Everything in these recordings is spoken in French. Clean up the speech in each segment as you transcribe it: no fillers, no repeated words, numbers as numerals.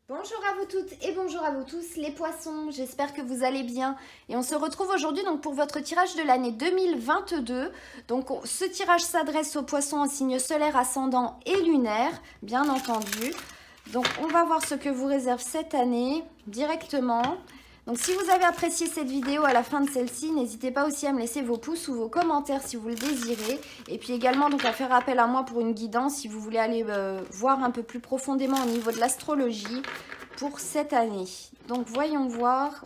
Bonjour à vous toutes et bonjour à vous tous les poissons, j'espère que vous allez bien et on se retrouve aujourd'hui donc pour votre tirage de l'année 2022. Donc ce tirage s'adresse aux poissons en signe solaire, ascendant et lunaire, bien entendu. Donc on va voir ce que vous réserve cette année directement. Donc si vous avez apprécié cette vidéo, à la fin de celle-ci, n'hésitez pas aussi à me laisser vos pouces ou vos commentaires si vous le désirez. Et puis également donc à faire appel à moi pour une guidance si vous voulez aller voir un peu plus profondément au niveau de l'astrologie pour cette année. Donc voyons voir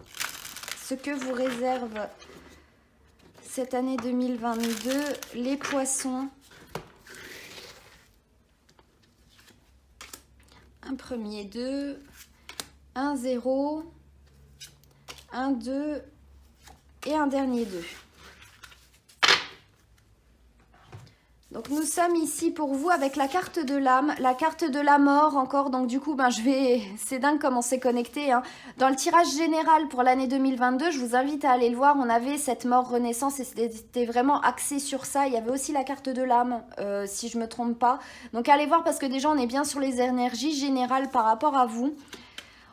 ce que vous réserve cette année 2022 les poissons. Un premier 2, un 0, un 2 et un dernier 2. Donc nous sommes ici pour vous avec la carte de l'âme, la carte de la mort encore. Donc du coup, c'est dingue comment c'est connecté. Hein. Dans le tirage général pour l'année 2022, je vous invite à aller le voir. On avait cette mort renaissance et c'était vraiment axé sur ça. Il y avait aussi la carte de l'âme, si je me trompe pas. Donc allez voir parce que déjà on est bien sur les énergies générales par rapport à vous.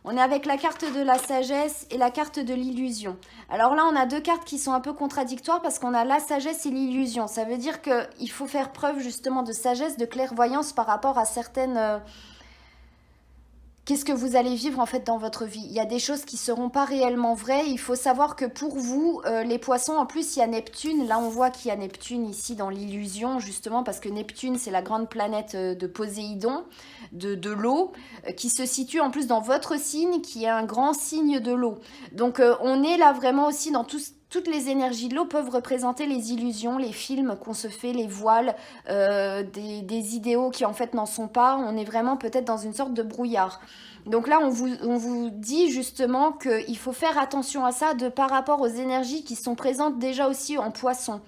On est avec la carte de la sagesse et la carte de l'illusion. Alors là, on a deux cartes qui sont un peu contradictoires parce qu'on a la sagesse et l'illusion. Ça veut dire qu'il faut faire preuve justement de sagesse, de clairvoyance par rapport à certaines... Qu'est-ce que vous allez vivre en fait dans votre vie? Il y a des choses qui ne seront pas réellement vraies. Il faut savoir que pour vous, les poissons, en plus, il y a Neptune. Là, on voit qu'il y a Neptune ici dans l'illusion, justement, parce que Neptune, c'est la grande planète de Poséidon, de l'eau, qui se situe en plus dans votre signe, qui est un grand signe de l'eau. Donc, on est là vraiment aussi dans toutes les énergies de l'eau peuvent représenter les illusions, les films qu'on se fait, les voiles, des idéaux qui en fait n'en sont pas. On est vraiment peut-être dans une sorte de brouillard. Donc là, on vous dit justement qu'il faut faire attention à ça par rapport aux énergies qui sont présentes déjà aussi en poisson.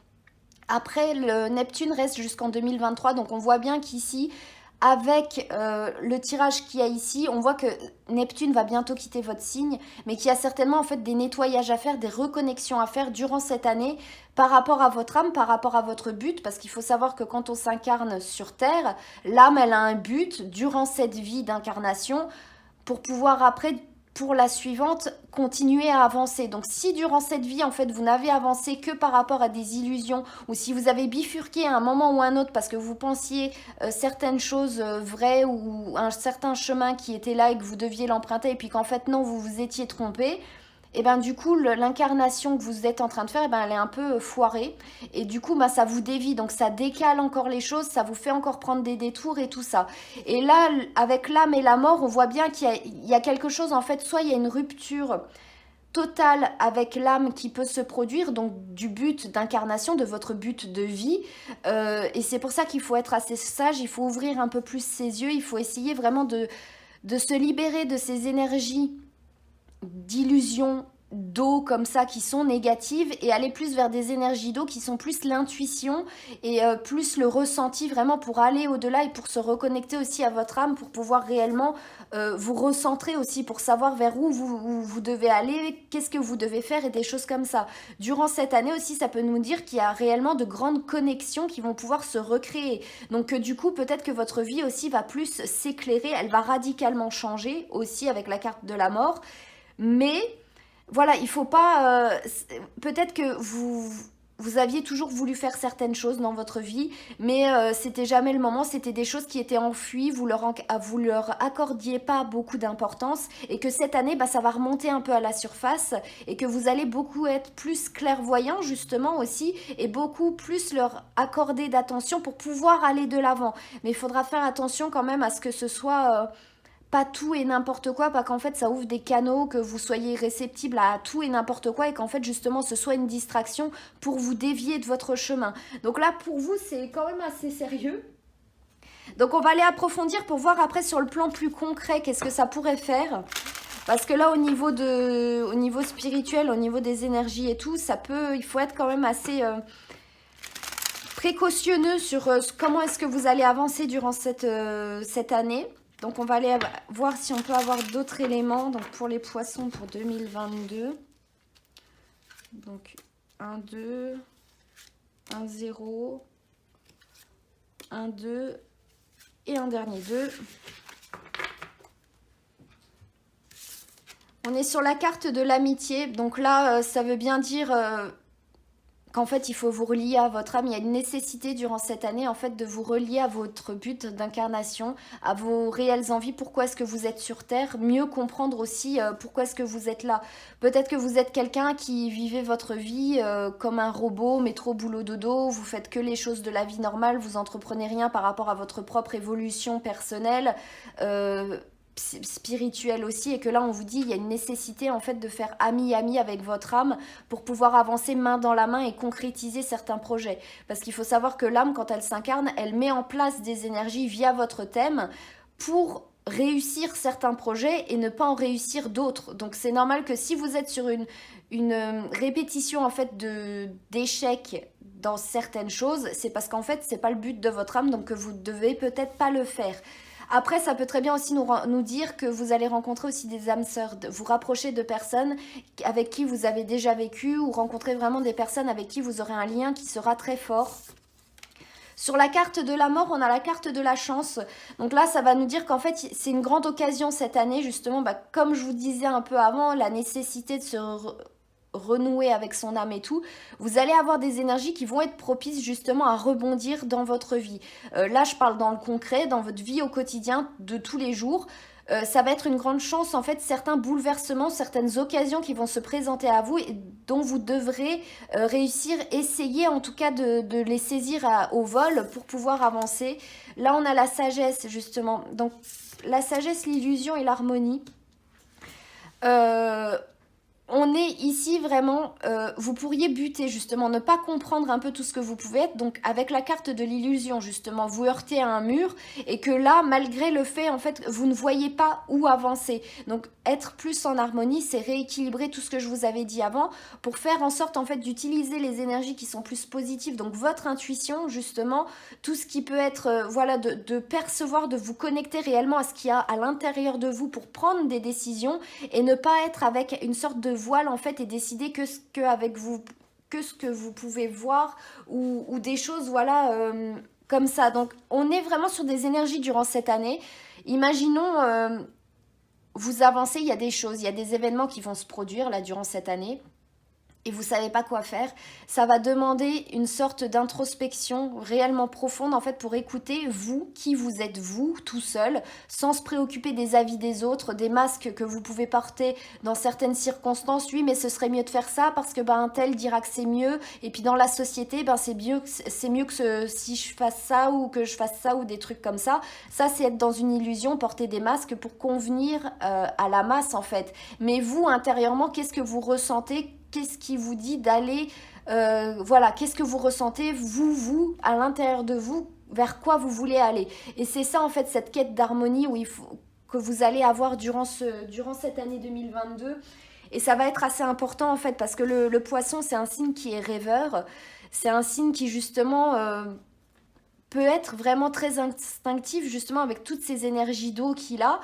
Après, le Neptune reste jusqu'en 2023, donc on voit bien qu'ici, avec le tirage qu'il y a ici, on voit que Neptune va bientôt quitter votre signe, mais qu'il y a certainement en fait des nettoyages à faire, des reconnexions à faire durant cette année par rapport à votre âme, par rapport à votre but, parce qu'il faut savoir que quand on s'incarne sur Terre, l'âme, elle a un but durant cette vie d'incarnation pour pouvoir après, pour la suivante, continuer à avancer. Donc si durant cette vie, en fait, vous n'avez avancé que par rapport à des illusions, ou si vous avez bifurqué à un moment ou un autre parce que vous pensiez certaines choses vraies ou un certain chemin qui était là et que vous deviez l'emprunter, et puis qu'en fait non, vous vous étiez trompé, et ben du coup l'incarnation que vous êtes en train de faire, elle est un peu foirée et du coup ça vous dévie, donc ça décale encore les choses, ça vous fait encore prendre des détours et tout ça. Et là avec l'âme et la mort, on voit bien qu'il y a quelque chose en fait, soit il y a une rupture totale avec l'âme qui peut se produire, donc du but d'incarnation, de votre but de vie, et c'est pour ça qu'il faut être assez sage, il faut ouvrir un peu plus ses yeux, il faut essayer vraiment de se libérer de ces énergies d'illusions d'eau comme ça qui sont négatives et aller plus vers des énergies d'eau qui sont plus l'intuition et plus le ressenti vraiment pour aller au-delà et pour se reconnecter aussi à votre âme pour pouvoir réellement vous recentrer aussi pour savoir vers où vous devez aller, qu'est-ce que vous devez faire et des choses comme ça. Durant cette année aussi, ça peut nous dire qu'il y a réellement de grandes connexions qui vont pouvoir se recréer. Donc du coup, peut-être que votre vie aussi va plus s'éclairer, elle va radicalement changer aussi avec la carte de la mort. Mais voilà, il faut pas. Peut-être que vous aviez toujours voulu faire certaines choses dans votre vie, mais c'était jamais le moment. C'était des choses qui étaient enfuies. Vous leur accordiez pas beaucoup d'importance, et que cette année, ça va remonter un peu à la surface, et que vous allez beaucoup être plus clairvoyant justement aussi, et beaucoup plus leur accorder d'attention pour pouvoir aller de l'avant. Mais il faudra faire attention quand même à ce que ce soit pas tout et n'importe quoi, pas qu'en fait ça ouvre des canaux, que vous soyez réceptible à tout et n'importe quoi et qu'en fait justement ce soit une distraction pour vous dévier de votre chemin. Donc là pour vous c'est quand même assez sérieux. Donc on va aller approfondir pour voir après sur le plan plus concret qu'est-ce que ça pourrait faire. Parce que là au niveau spirituel, au niveau des énergies et tout, il faut être quand même assez précautionneux sur comment est-ce que vous allez avancer durant cette année. Donc on va aller voir si on peut avoir d'autres éléments donc pour les poissons pour 2022. Donc 1, 2, 1, 0, 1, 2 et un dernier 2. On est sur la carte de l'amitié. Donc là, ça veut bien dire qu'en fait, il faut vous relier à votre âme. Il y a une nécessité durant cette année, en fait, de vous relier à votre but d'incarnation, à vos réelles envies. Pourquoi est-ce que vous êtes sur Terre? Mieux comprendre aussi pourquoi est-ce que vous êtes là. Peut-être que vous êtes quelqu'un qui vivait votre vie comme un robot, métro, boulot, dodo. Vous faites que les choses de la vie normale. Vous entreprenez rien par rapport à votre propre évolution personnelle. Spirituelle aussi, et que là on vous dit il y a une nécessité en fait de faire ami avec votre âme pour pouvoir avancer main dans la main et concrétiser certains projets, parce qu'il faut savoir que l'âme, quand elle s'incarne, elle met en place des énergies via votre thème pour réussir certains projets et ne pas en réussir d'autres. Donc c'est normal que si vous êtes sur une répétition en fait d'échecs dans certaines choses, c'est parce qu'en fait c'est pas le but de votre âme, donc que vous devez peut-être pas le faire. Après, ça peut très bien aussi nous dire que vous allez rencontrer aussi des âmes sœurs, vous rapprocher de personnes avec qui vous avez déjà vécu, ou rencontrer vraiment des personnes avec qui vous aurez un lien qui sera très fort. Sur la carte de la mort, on a la carte de la chance. Donc là, ça va nous dire qu'en fait, c'est une grande occasion cette année, justement, comme je vous disais un peu avant, la nécessité de se renouer avec son âme et tout, vous allez avoir des énergies qui vont être propices justement à rebondir dans votre vie. Là, je parle dans le concret, dans votre vie au quotidien de tous les jours. Ça va être une grande chance, en fait, certains bouleversements, certaines occasions qui vont se présenter à vous et dont vous devrez réussir, essayer en tout cas de les saisir au vol pour pouvoir avancer. Là, on a la sagesse, justement. Donc, la sagesse, l'illusion et l'harmonie. On est ici vraiment, vous pourriez buter justement, ne pas comprendre un peu tout ce que vous pouvez être, donc avec la carte de l'illusion justement, vous heurtez à un mur et que là, malgré le fait en fait, vous ne voyez pas où avancer. Donc être plus en harmonie, c'est rééquilibrer tout ce que je vous avais dit avant pour faire en sorte en fait d'utiliser les énergies qui sont plus positives, donc votre intuition justement, tout ce qui peut être, voilà, de percevoir, de vous connecter réellement à ce qu'il y a à l'intérieur de vous pour prendre des décisions et ne pas être avec une sorte de voile en fait et décider que ce que vous pouvez voir ou des choses voilà comme ça. Donc on est vraiment sur des énergies durant cette année. Imaginons vous avancez, il y a des choses, il y a des événements qui vont se produire là durant cette année et vous savez pas quoi faire, ça va demander une sorte d'introspection réellement profonde en fait pour écouter vous, qui vous êtes vous, tout seul, sans se préoccuper des avis des autres, des masques que vous pouvez porter dans certaines circonstances. Oui, mais ce serait mieux de faire ça parce que un tel dira que c'est mieux, et puis dans la société, c'est mieux que si je fasse ça ou que je fasse ça ou des trucs comme ça. Ça, c'est être dans une illusion, porter des masques pour convenir à la masse en fait. Mais vous, intérieurement, qu'est-ce que vous ressentez? Qu'est-ce qui vous dit d'aller, voilà, qu'est-ce que vous ressentez, vous, à l'intérieur de vous, vers quoi vous voulez aller. Et c'est ça, en fait, cette quête d'harmonie que vous allez avoir durant cette année 2022. Et ça va être assez important, en fait, parce que le poisson, c'est un signe qui est rêveur. C'est un signe qui, justement, peut être vraiment très instinctif, justement, avec toutes ces énergies d'eau qu'il a,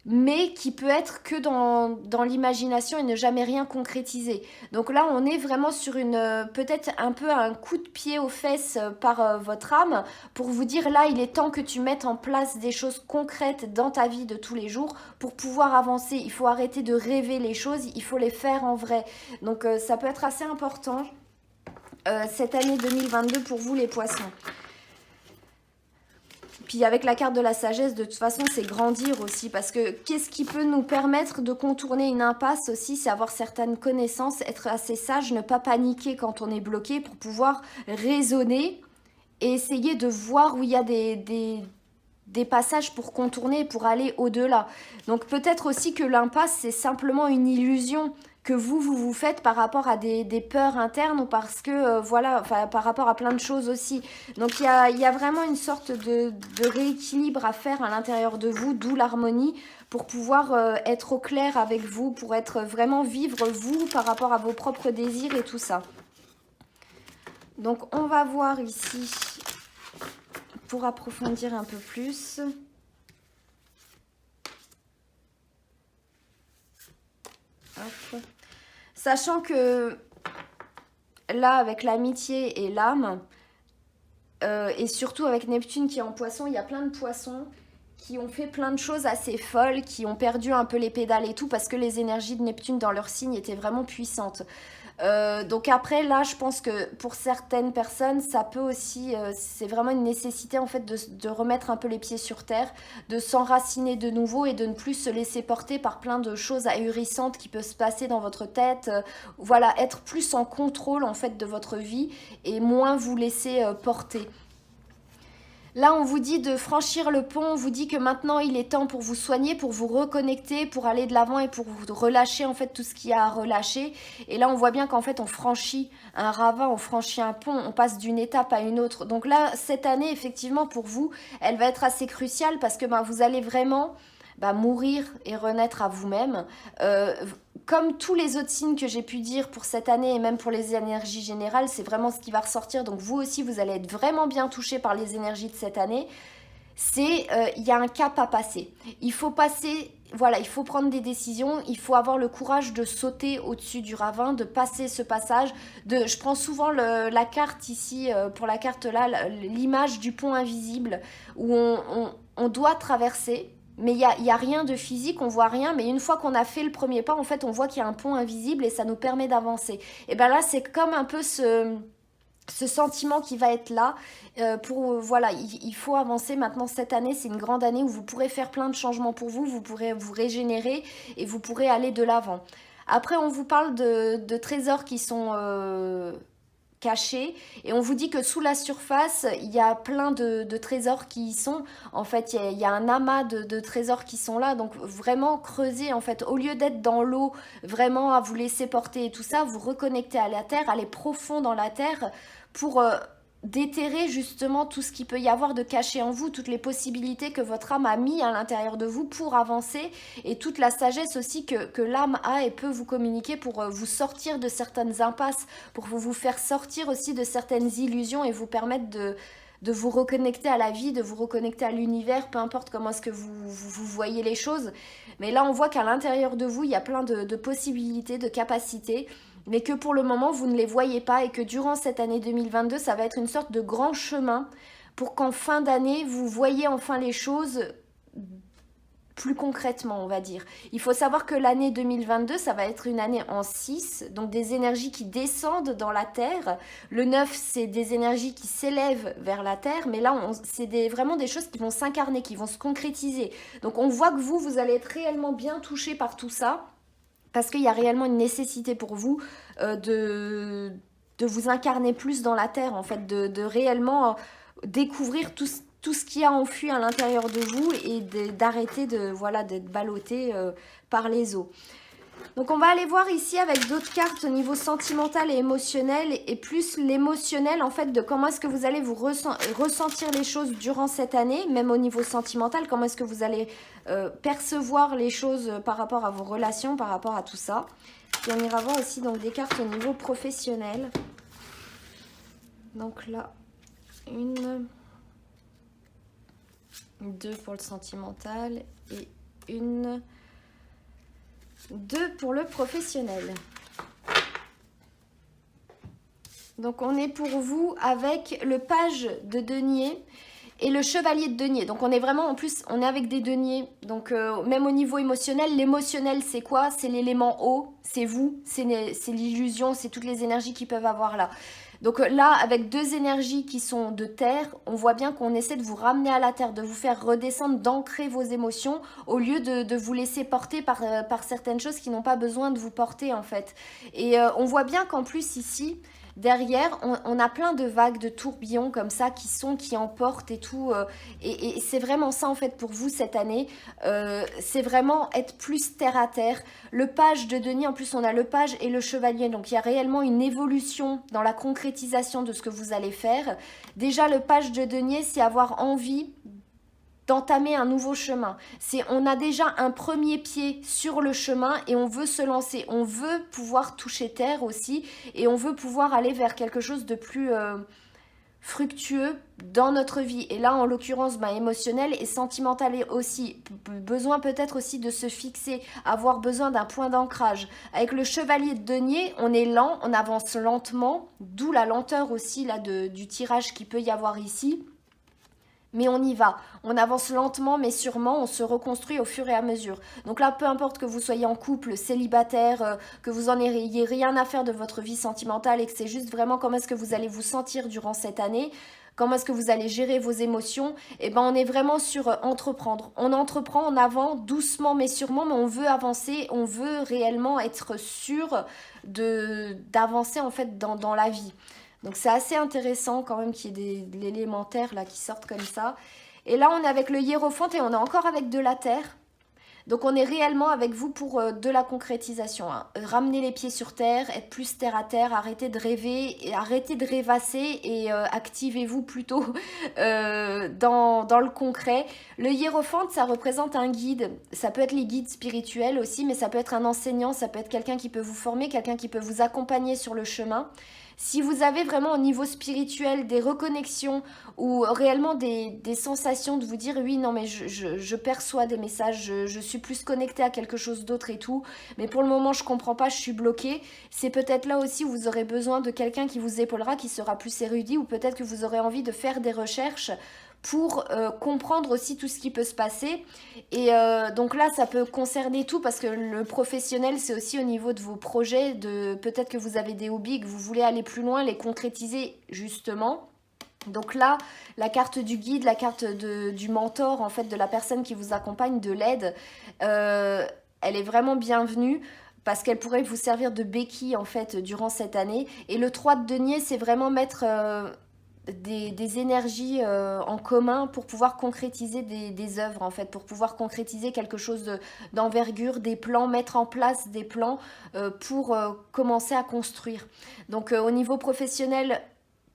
mais qui peut être que dans l'imagination et ne jamais rien concrétiser. Donc là, on est vraiment sur peut-être un peu un coup de pied aux fesses par votre âme pour vous dire là, il est temps que tu mettes en place des choses concrètes dans ta vie de tous les jours pour pouvoir avancer. Il faut arrêter de rêver les choses, il faut les faire en vrai. Donc ça peut être assez important cette année 2022 pour vous les poissons. Puis avec la carte de la sagesse, de toute façon, c'est grandir aussi. Parce que qu'est-ce qui peut nous permettre de contourner une impasse aussi? C'est avoir certaines connaissances, être assez sage, ne pas paniquer quand on est bloqué pour pouvoir raisonner et essayer de voir où il y a des passages pour contourner, pour aller au-delà. Donc peut-être aussi que l'impasse, c'est simplement une illusion que vous faites par rapport à des peurs internes ou parce que, voilà, enfin, par rapport à plein de choses aussi. Donc il y a vraiment une sorte de rééquilibre à faire à l'intérieur de vous, d'où l'harmonie, pour pouvoir être au clair avec vous, pour être vraiment vivre vous par rapport à vos propres désirs et tout ça. Donc on va voir ici, pour approfondir un peu plus. Hop. Sachant que là, avec l'amitié et l'âme, et surtout avec Neptune qui est en poisson, il y a plein de poissons qui ont fait plein de choses assez folles, qui ont perdu un peu les pédales et tout, parce que les énergies de Neptune dans leur signe étaient vraiment puissantes. Donc après, là, je pense que pour certaines personnes, ça peut aussi, c'est vraiment une nécessité en fait de remettre un peu les pieds sur terre, de s'enraciner de nouveau et de ne plus se laisser porter par plein de choses ahurissantes qui peuvent se passer dans votre tête. Voilà, être plus en contrôle en fait de votre vie et moins vous laisser porter. Là, on vous dit de franchir le pont, on vous dit que maintenant il est temps pour vous soigner, pour vous reconnecter, pour aller de l'avant et pour vous relâcher en fait tout ce qu'il y a à relâcher. Et là, on voit bien qu'en fait on franchit un ravin, on franchit un pont, on passe d'une étape à une autre. Donc là, cette année, effectivement, pour vous, elle va être assez cruciale parce que vous allez vraiment mourir et renaître à vous-même. Comme tous les autres signes que j'ai pu dire pour cette année et même pour les énergies générales, c'est vraiment ce qui va ressortir. Donc vous aussi, vous allez être vraiment bien touché par les énergies de cette année. Il y a un cap à passer. Il faut passer, voilà, il faut prendre des décisions. Il faut avoir le courage de sauter au-dessus du ravin, de passer ce passage. Je prends souvent la carte ici, pour la carte là, l'image du pont invisible où on doit traverser. Mais il y a rien de physique, on voit rien, mais une fois qu'on a fait le premier pas, en fait, on voit qu'il y a un pont invisible et ça nous permet d'avancer. Et bien là, c'est comme un peu ce sentiment qui va être là voilà, il faut avancer maintenant cette année. C'est une grande année où vous pourrez faire plein de changements pour vous, vous pourrez vous régénérer et vous pourrez aller de l'avant. Après, on vous parle de trésors qui sont cachés et on vous dit que sous la surface il y a plein de trésors qui y sont. En fait, il y a un amas de trésors qui sont là, donc vraiment creuser en fait, au lieu d'être dans l'eau vraiment à vous laisser porter et tout ça, vous reconnectez à la terre, aller profond dans la terre pour déterrer justement tout ce qu'il peut y avoir de caché en vous, toutes les possibilités que votre âme a mis à l'intérieur de vous pour avancer et toute la sagesse aussi que l'âme a et peut vous communiquer pour vous sortir de certaines impasses, pour vous faire sortir aussi de certaines illusions et vous permettre de vous reconnecter à la vie, de vous reconnecter à l'univers, peu importe comment est-ce que vous voyez les choses. Mais là, on voit qu'à l'intérieur de vous, il y a plein de possibilités, de capacités, mais que pour le moment, vous ne les voyez pas et que durant cette année 2022, ça va être une sorte de grand chemin pour qu'en fin d'année, vous voyez enfin les choses plus concrètement, on va dire. Il faut savoir que l'année 2022, ça va être une année en 6, donc des énergies qui descendent dans la Terre. Le 9, c'est des énergies qui s'élèvent vers la Terre, mais là, c'est vraiment des choses qui vont s'incarner, qui vont se concrétiser. Donc on voit que vous allez être réellement bien touché par tout ça, parce qu'il y a réellement une nécessité pour vous de vous incarner plus dans la terre, en fait, de réellement découvrir tout ce qui a enfui à l'intérieur de vous et d'arrêter d'être ballotté par les eaux. Donc on va aller voir ici avec d'autres cartes au niveau sentimental et émotionnel, et plus l'émotionnel en fait de comment est-ce que vous allez vous ressentir les choses durant cette année, même au niveau sentimental, comment est-ce que vous allez percevoir les choses par rapport à vos relations, par rapport à tout ça. Et on ira voir aussi donc des cartes au niveau professionnel. Donc là, 1, 2 pour le sentimental et 1, 2 pour le professionnel. Donc on est pour vous avec le page de denier et le chevalier de denier. Donc on est vraiment, en plus, on est avec des deniers. Donc même au niveau émotionnel, l'émotionnel c'est quoi? C'est l'élément eau, c'est vous, c'est l'illusion, c'est toutes les énergies qu'ils peuvent avoir là. Donc là, avec deux énergies qui sont de terre, on voit bien qu'on essaie de vous ramener à la terre, de vous faire redescendre, d'ancrer vos émotions, au lieu de vous laisser porter par certaines choses qui n'ont pas besoin de vous porter en fait. Et on voit bien qu'en plus ici, derrière, on a plein de vagues, de tourbillons comme ça qui emportent et tout. Et c'est vraiment ça en fait pour vous cette année. C'est vraiment être plus terre à terre. Le page de denier, en plus on a le page et le chevalier. Donc il y a réellement une évolution dans la concrétisation de ce que vous allez faire. Déjà le page de denier, c'est avoir envie d'entamer un nouveau chemin. On a déjà un premier pied sur le chemin et on veut se lancer. On veut pouvoir toucher terre aussi et on veut pouvoir aller vers quelque chose de plus fructueux dans notre vie. Et là, en l'occurrence, émotionnel et sentimental aussi. Besoin peut-être aussi de se fixer, avoir besoin d'un point d'ancrage. Avec le chevalier de denier, on est lent, on avance lentement, d'où la lenteur aussi là, du tirage qu'il peut y avoir ici. Mais on y va, on avance lentement mais sûrement, on se reconstruit au fur et à mesure. Donc là, peu importe que vous soyez en couple, célibataire, que vous en ayez rien à faire de votre vie sentimentale et que c'est juste vraiment comment est-ce que vous allez vous sentir durant cette année, comment est-ce que vous allez gérer vos émotions, et ben on est vraiment sur entreprendre. On entreprend en avant, doucement mais sûrement, mais on veut avancer, on veut réellement être sûr d'avancer en fait dans la vie. Donc c'est assez intéressant quand même qu'il y ait de l'élémentaire là qui sortent comme ça. Et là on est avec le hiérophante et on est encore avec de la terre. Donc on est réellement avec vous pour de la concrétisation. Hein. Ramener les pieds sur terre, être plus terre à terre, arrêter de rêver, et arrêter de rêvasser et activez-vous plutôt dans le concret. Le hiérophante, ça représente un guide. Ça peut être les guides spirituels aussi, mais ça peut être un enseignant, ça peut être quelqu'un qui peut vous former, quelqu'un qui peut vous accompagner sur le chemin. Si vous avez vraiment au niveau spirituel des reconnexions ou réellement des sensations de vous dire oui, non mais je perçois des messages, je suis plus connectée à quelque chose d'autre et tout, mais pour le moment je comprends pas, je suis bloquée, c'est peut-être là aussi où vous aurez besoin de quelqu'un qui vous épaulera, qui sera plus érudit, ou peut-être que vous aurez envie de faire des recherches pour comprendre aussi tout ce qui peut se passer. Et donc là, ça peut concerner tout parce que le professionnel, c'est aussi au niveau de vos projets, peut-être que vous avez des hobbies, que vous voulez aller plus loin, les concrétiser justement. Donc là, la carte du guide, la carte du mentor, en fait, de la personne qui vous accompagne, de l'aide, elle est vraiment bienvenue parce qu'elle pourrait vous servir de béquille, en fait, durant cette année. Et le 3 de denier, c'est vraiment mettre des énergies en commun pour pouvoir concrétiser des œuvres, en fait, pour pouvoir concrétiser quelque chose d'envergure, des plans, mettre en place des plans pour commencer à construire. Donc au niveau professionnel,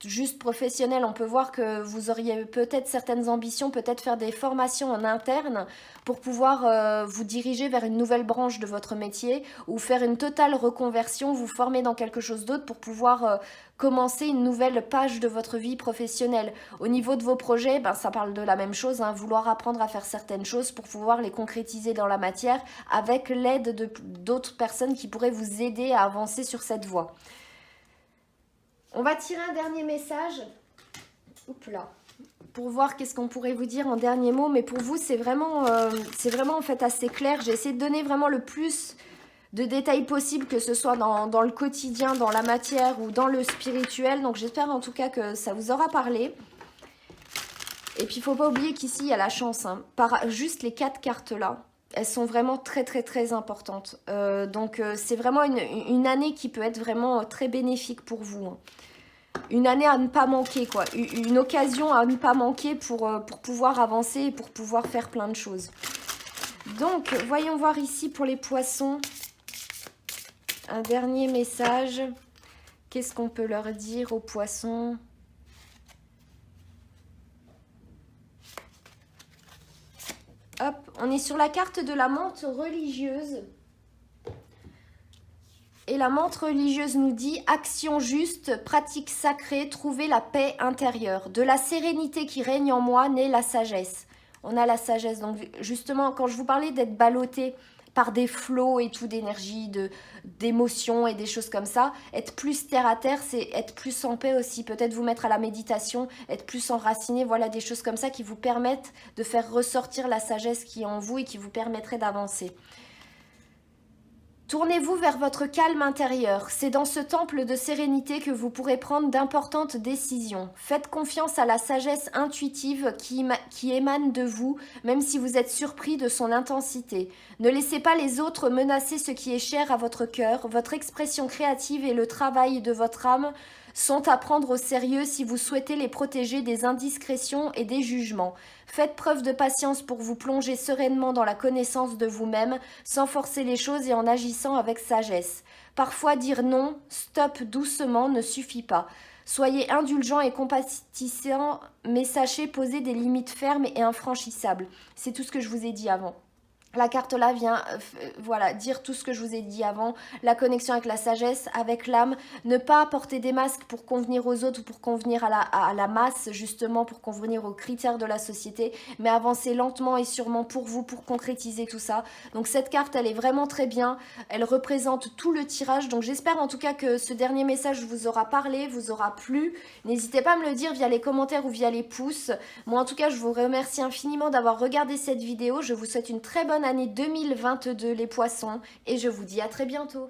juste professionnel, on peut voir que vous auriez peut-être certaines ambitions, peut-être faire des formations en interne pour pouvoir vous diriger vers une nouvelle branche de votre métier ou faire une totale reconversion, vous former dans quelque chose d'autre pour pouvoir commencer une nouvelle page de votre vie professionnelle. Au niveau de vos projets, ben, ça parle de la même chose, hein, vouloir apprendre à faire certaines choses pour pouvoir les concrétiser dans la matière avec l'aide d'autres personnes qui pourraient vous aider à avancer sur cette voie. On va tirer un dernier message. Oups là. Pour voir qu'est-ce qu'on pourrait vous dire en dernier mot. Mais pour vous, c'est vraiment en fait assez clair. J'ai essayé de donner vraiment le plus de détails possible, que ce soit dans le quotidien, dans la matière ou dans le spirituel. Donc j'espère en tout cas que ça vous aura parlé. Et puis il ne faut pas oublier qu'ici, il y a la chance. Hein. Par juste les 4 cartes-là, elles sont vraiment très très très importantes. Donc c'est vraiment une année qui peut être vraiment très bénéfique pour vous. Hein. Une année à ne pas manquer, quoi. Une occasion à ne pas manquer pour pouvoir avancer et pour pouvoir faire plein de choses. Donc, voyons voir ici pour les poissons. Un dernier message. Qu'est-ce qu'on peut leur dire aux poissons ? Hop, on est sur la carte de la menthe religieuse. Et la menthe religieuse nous dit « Action juste, pratique sacrée, trouver la paix intérieure. De la sérénité qui règne en moi naît la sagesse. » On a la sagesse. Donc justement, quand je vous parlais d'être ballotté par des flots et tout d'énergie, d'émotions et des choses comme ça, être plus terre à terre, c'est être plus en paix aussi. Peut-être vous mettre à la méditation, être plus enraciné. Voilà, des choses comme ça qui vous permettent de faire ressortir la sagesse qui est en vous et qui vous permettrait d'avancer. Tournez-vous vers votre calme intérieur. C'est dans ce temple de sérénité que vous pourrez prendre d'importantes décisions. Faites confiance à la sagesse intuitive qui émane de vous, même si vous êtes surpris de son intensité. Ne laissez pas les autres menacer ce qui est cher à votre cœur. Votre expression créative et le travail de votre âme sont à prendre au sérieux si vous souhaitez les protéger des indiscrétions et des jugements. Faites preuve de patience pour vous plonger sereinement dans la connaissance de vous-même, sans forcer les choses et en agissant avec sagesse. Parfois dire non, stop doucement ne suffit pas. Soyez indulgents et compatissants, mais sachez poser des limites fermes et infranchissables. C'est tout ce que je vous ai dit avant. La carte là vient voilà, dire tout ce que je vous ai dit avant, la connexion avec la sagesse, avec l'âme, ne pas porter des masques pour convenir aux autres ou pour convenir à la masse, justement pour convenir aux critères de la société, mais avancer lentement et sûrement pour vous, pour concrétiser tout ça. Donc cette carte, elle est vraiment très bien, elle représente tout le tirage, donc j'espère en tout cas que ce dernier message vous aura parlé, vous aura plu. N'hésitez pas à me le dire via les commentaires ou via les pouces. Moi en tout cas, je vous remercie infiniment d'avoir regardé cette vidéo, je vous souhaite une très bonne année 2022 les poissons et je vous dis à très bientôt.